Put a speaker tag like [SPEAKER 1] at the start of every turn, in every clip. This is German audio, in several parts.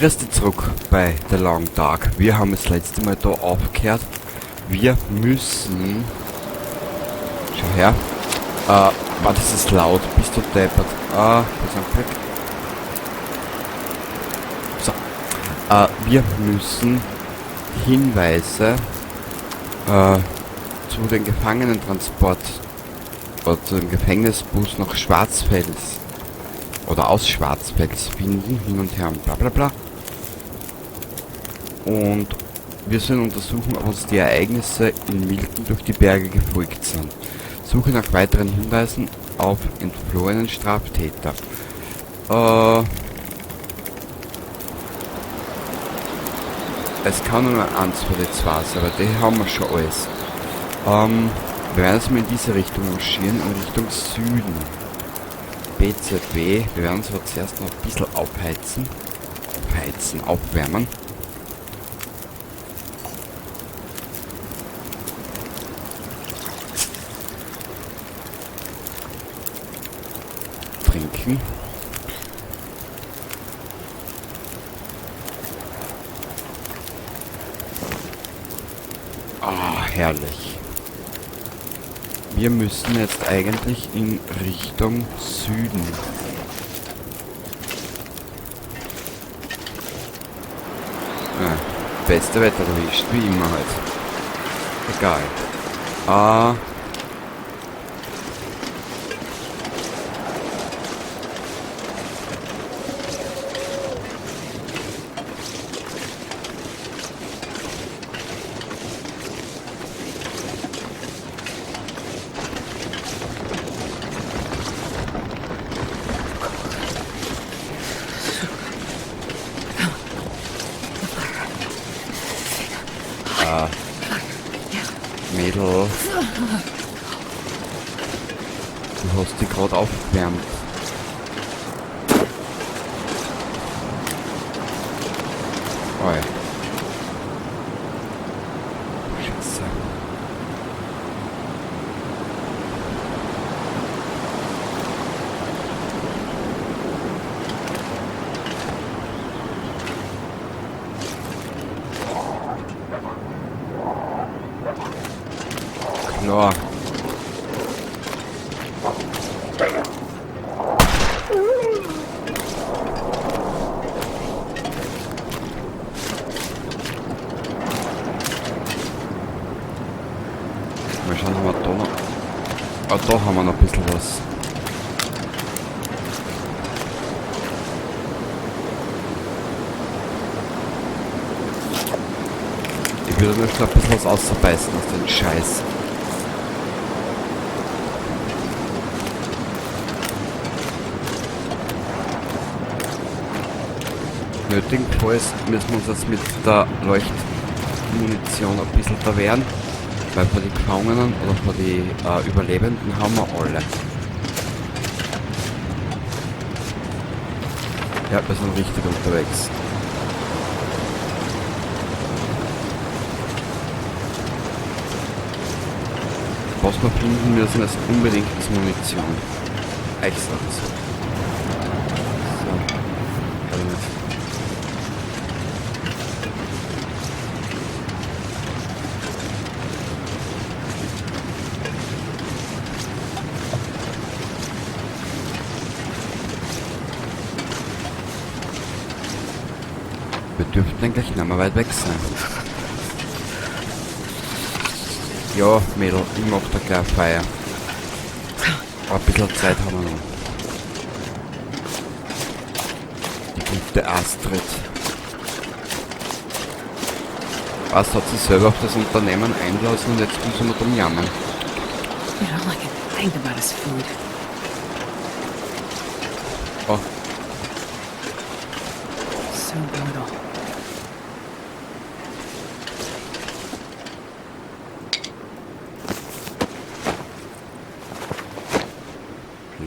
[SPEAKER 1] Grüß dich zurück bei The Long Dark. Wir haben das letzte Mal da aufgehört. Wir müssen... Schau her. War das ist laut? Bist du deppert? Wir sind weg. So. Wir müssen Hinweise zu den Gefangenentransport oder zu dem Gefängnisbus nach Schwarzfels oder aus Schwarzfels finden, hin und her und bla bla bla. Und wir sollen untersuchen, ob uns die Ereignisse in Milton durch die Berge gefolgt sind. Suche nach weiteren Hinweisen auf entflohenen Straftäter. Es kann nur eins von den zwei sein, aber die haben wir schon alles. Wir werden jetzt mal in diese Richtung marschieren, in Richtung Süden. BZB, wir werden uns aber zuerst noch ein bisschen aufheizen. Aufwärmen. Trinken. Ah, herrlich. Wir müssen jetzt eigentlich in Richtung Süden. Ja, beste Wetter erwischt, wie immer halt. Egal. Mädel, du hast dich gerade aufgewärmt. Oh ja. Scheiße. Klar. Mal schauen, haben wir da noch... Ah, da haben wir noch ein bisschen was. Ich würde mir schon ein bisschen was auszubeißen aus dem Scheiß. Nötigenfalls müssen wir uns jetzt mit der Leuchtmunition ein bisschen verwehren, weil vor die Gefangenen oder vor die Überlebenden haben wir alle. Ja, wir sind richtig unterwegs. Was wir finden müssen, ist unbedingt ist Munition. Extra. So. Wir dürften eigentlich nicht mehr weit weg sein. Ja, Mädel, ich mach da gleich Feier. Aber ein bisschen Zeit haben wir noch. Die gute Astrid. Was hat sie selber auf das Unternehmen einlassen und jetzt müssen wir drum jammern.
[SPEAKER 2] You know, I can think about his food.
[SPEAKER 1] Oh.
[SPEAKER 2] So brutal.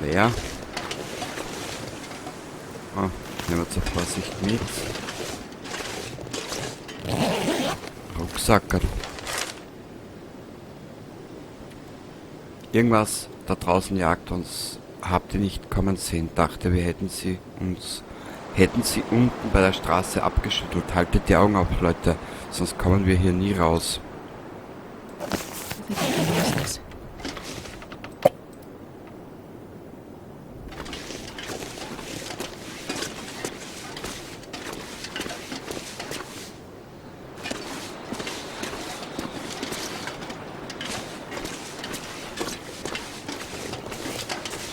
[SPEAKER 1] Leer. Ah, nehmen wir zur Vorsicht mit. Rucksacker. Irgendwas da draußen jagt uns. Habt ihr nicht kommen sehen? Dachte, wir hätten sie uns hätten sie unten bei der Straße abgeschüttelt. Haltet die Augen auf, Leute, sonst kommen wir hier nie raus.
[SPEAKER 2] I think I can use this.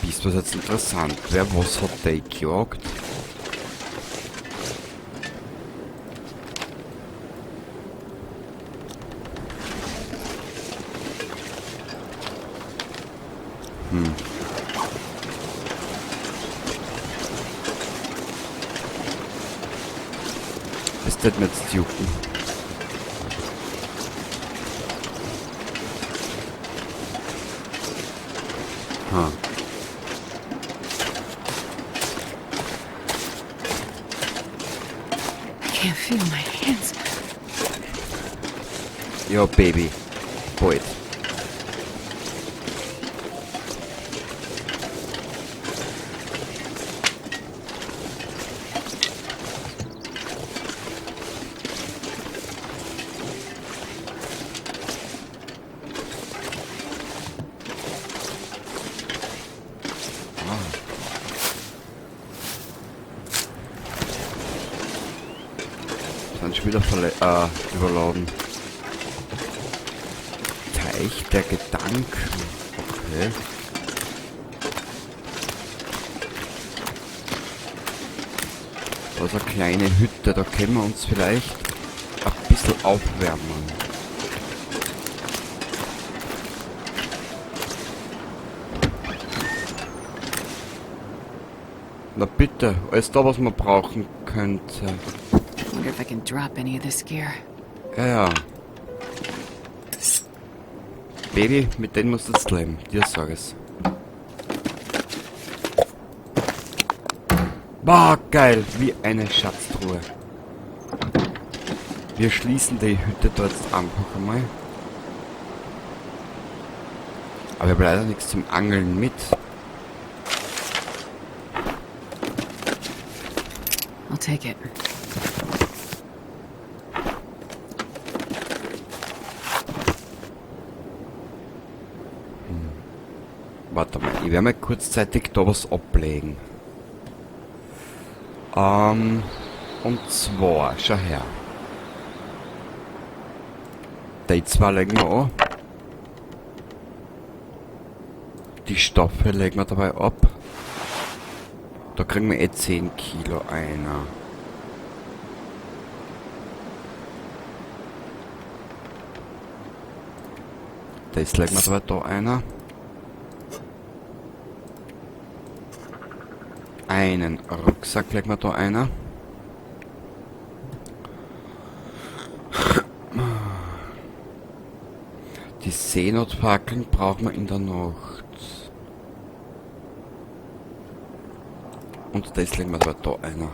[SPEAKER 1] Bist was jetzt interessant? Wer was hat der gejagt? Das tut mir jetzt jucken. Ha.
[SPEAKER 2] I can't feel my hands.
[SPEAKER 1] Ja, Baby. Bald. Sind schon wieder überladen. Teich der Gedanken. Okay. Da ist eine kleine Hütte, da können wir uns vielleicht ein bisschen aufwärmen. Na bitte, alles da, was man brauchen könnte.
[SPEAKER 2] Wonder if I can drop any of this gear.
[SPEAKER 1] Ja, ja. Baby, mit denen musst du jetzt leben. Dir sag es. Boah, geil. Wie eine Schatztruhe. Wir schließen die Hütte dort einfach einmal. Aber wir haben leider nichts zum Angeln mit.
[SPEAKER 2] I'll take it.
[SPEAKER 1] Warte mal, ich werde mal kurzzeitig da was ablegen. Und zwar, schau her. Die zwei legen wir an. Die Stoffe legen wir dabei ab. Da kriegen wir 10 Kilo einer. Das legen wir dabei da einer. Einen Rucksack legen wir da einer. Die Seenotfackeln brauchen wir in der Nacht. Und das legen wir da einer.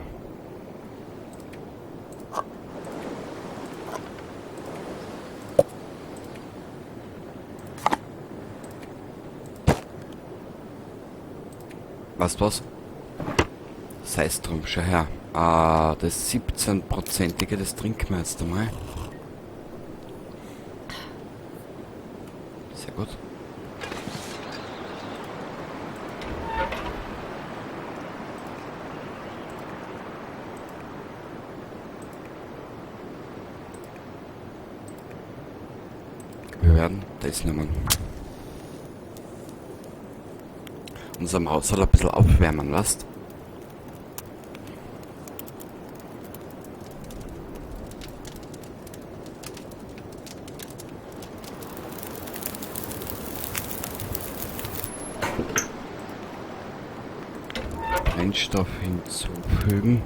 [SPEAKER 1] Weißt du was? Sei es drum, schau her. Das 17%ige, das trinken wir jetzt einmal. Sehr gut. Wir werden das nehmen. Unser Maus soll ein bisschen aufwärmen, weißt? Brennstoff hinzufügen.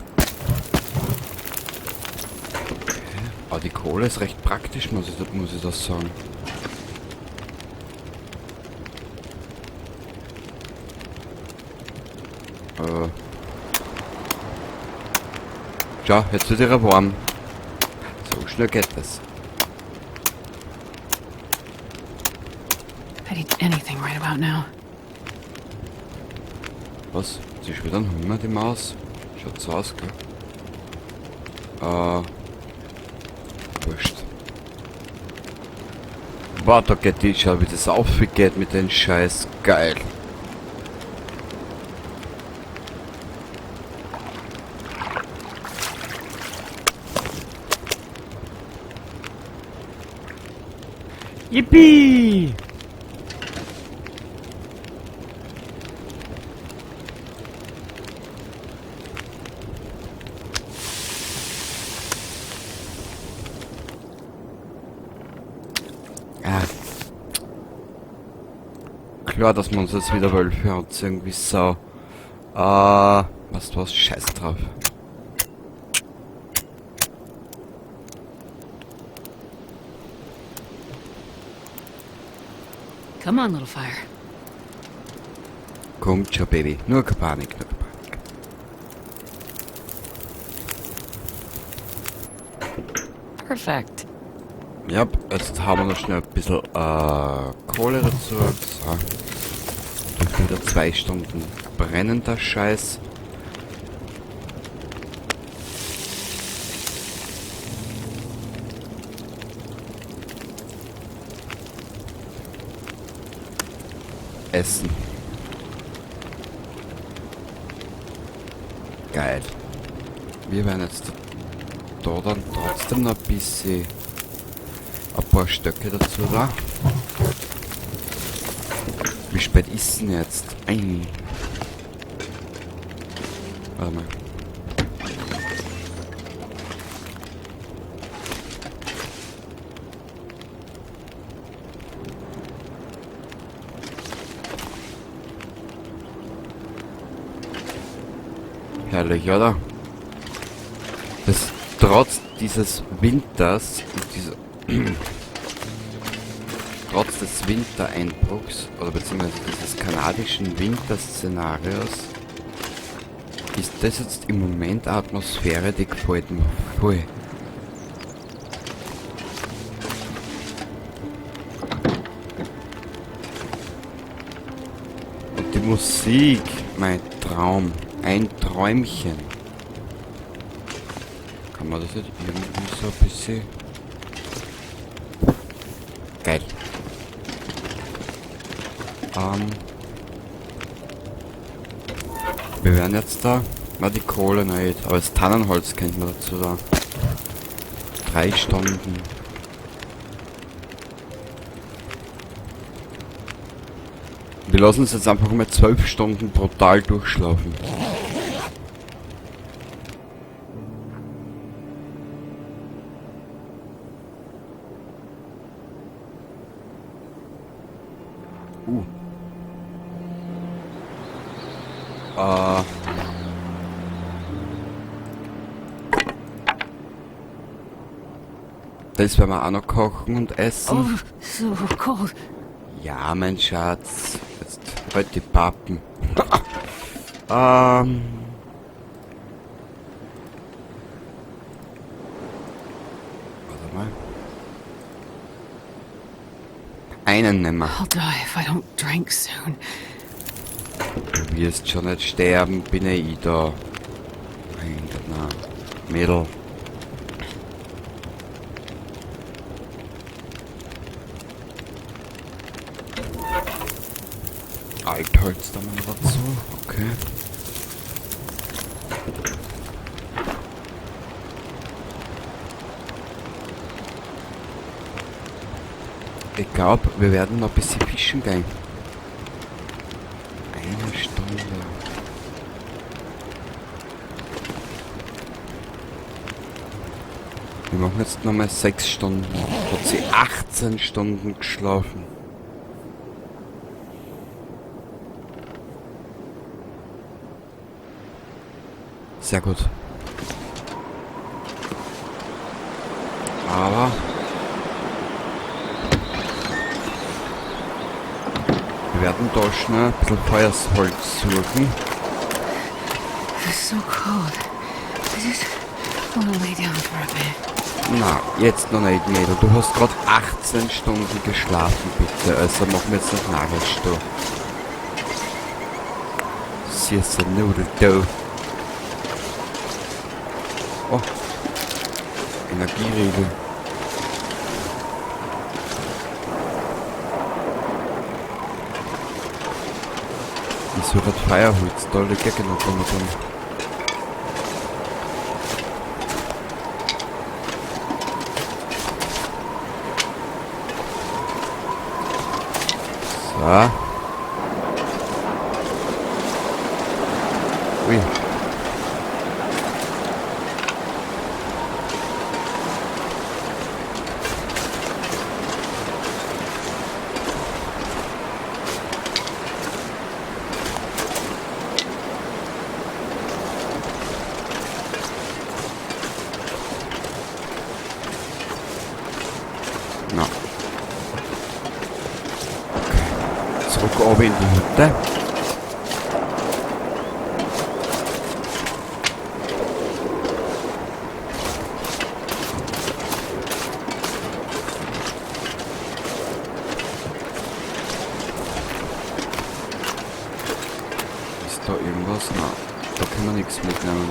[SPEAKER 1] Okay. Aber die Kohle ist recht praktisch, muss ich das sagen. Schau, jetzt wird er warm. So schnell geht das.
[SPEAKER 2] I'd eat anything right about now.
[SPEAKER 1] Was? Sie ist wieder ein Hunger, die Maus? Schaut so aus, gell? Wurscht. Boah, da geht die, schau wie das aufgeht mit den Scheiß. Geil. Yippie! Ah. Klar, dass man uns jetzt wieder Wölfe hat, irgendwie so. Was, scheiß drauf.
[SPEAKER 2] Come on, little fire.
[SPEAKER 1] Kommt schon, Baby. Nur keine Panik, nur keine Panik.
[SPEAKER 2] Perfect.
[SPEAKER 1] Ja, jetzt haben wir noch schnell ein bisschen Kohle dazu. So. Dann wieder 2 Stunden brennen, der Scheiß. Essen. Geil. Wir werden jetzt da dann trotzdem noch ein bisschen ein paar Stöcke dazu da. Wie spät ist denn jetzt? Warte mal. Herrlich, oder? Das trotz dieses Winters, trotz des Wintereinbruchs, oder beziehungsweise dieses kanadischen Winterszenarios, ist das jetzt im Moment eine Atmosphäre, die gefällt mir voll. Und die Musik, mein Traum. Ein Träumchen. Kann man das jetzt irgendwie so ein bisschen... Geil. Wir werden jetzt da... Na, die Kohle nicht. Aber das Tannenholz kennt man dazu da. 3 Stunden. Wir lassen uns jetzt einfach mal 12 Stunden brutal durchschlafen. Das werden wir auch noch kochen und essen.
[SPEAKER 2] Oh, so cold.
[SPEAKER 1] Ja, mein Schatz. Jetzt halt die Pappen. Warte mal. Einen nehmen wir.
[SPEAKER 2] I'll die if I don't drink soon.
[SPEAKER 1] Du wirst schon nicht sterben, bin ich da. Mein Gott, na. Mädel. Altholz da mal dazu, okay. Ich glaube, wir werden noch ein bisschen fischen gehen. 1 Stunde. Wir machen jetzt nochmal 6 Stunden. Hat sie 18 Stunden geschlafen. Sehr gut. Aber wir werden da schnell ein bisschen Feuersholz suchen.
[SPEAKER 2] It's so cold. I just want to lay down for a bit.
[SPEAKER 1] Na, jetzt noch nicht, Mädel. Du hast gerade 18 Stunden geschlafen, bitte. Also machen wir jetzt noch Nagelstuhl. Süße Nudel, du. Oh. Energieriegel. Wieso das Feuerholz? Da liegt ja genug drin. So. Ui. Na. Okay. Zurück oben in die Hütte. Ist da irgendwas? Na, da können wir nichts mitnehmen.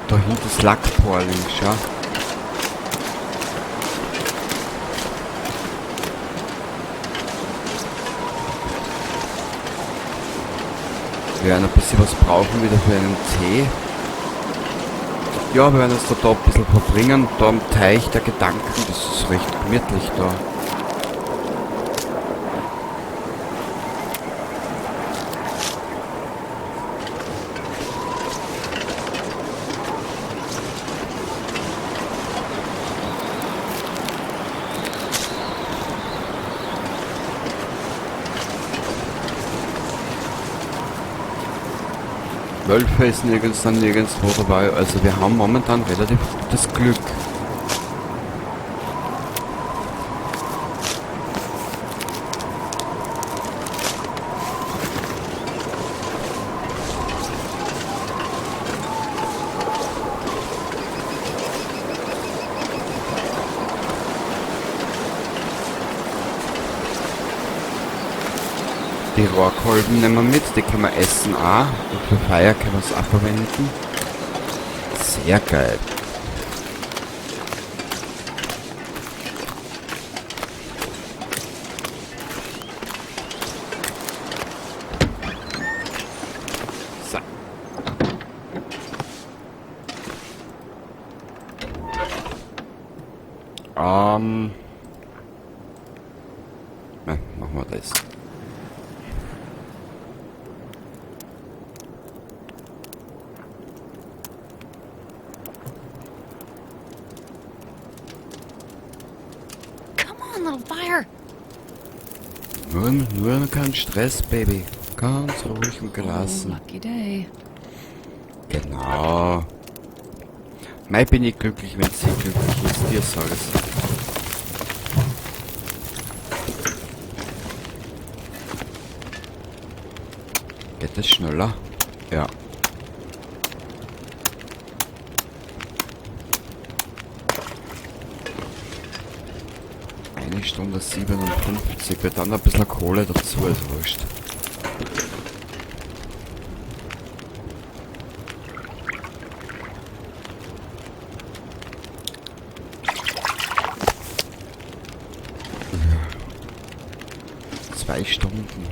[SPEAKER 1] Da hinten ist Lackporling, schau. Wir werden ein bisschen was brauchen wieder für einen Tee. Ja, wir werden uns da ein bisschen verbringen. Da am Teich der Gedanken, das ist recht gemütlich da. Wölfe ist nirgendwo dabei, also wir haben momentan relativ gutes Glück. Die Rohrkolben nehmen wir mit, die können wir essen auch. Und für Feuer können wir es auch verwenden. Sehr geil. So. Machen wir das.
[SPEAKER 2] Little fire.
[SPEAKER 1] Nur kein Stress, Baby. Ganz ruhig und gelassen.
[SPEAKER 2] Oh, lucky day.
[SPEAKER 1] Genau. Mei bin ich glücklich, wenn sie glücklich ist, dir sag es. Geht das schneller? Ja. Eine Stunde 57, wird dann ein bisschen Kohle dazu, ist wurscht. Ja. 2 Stunden.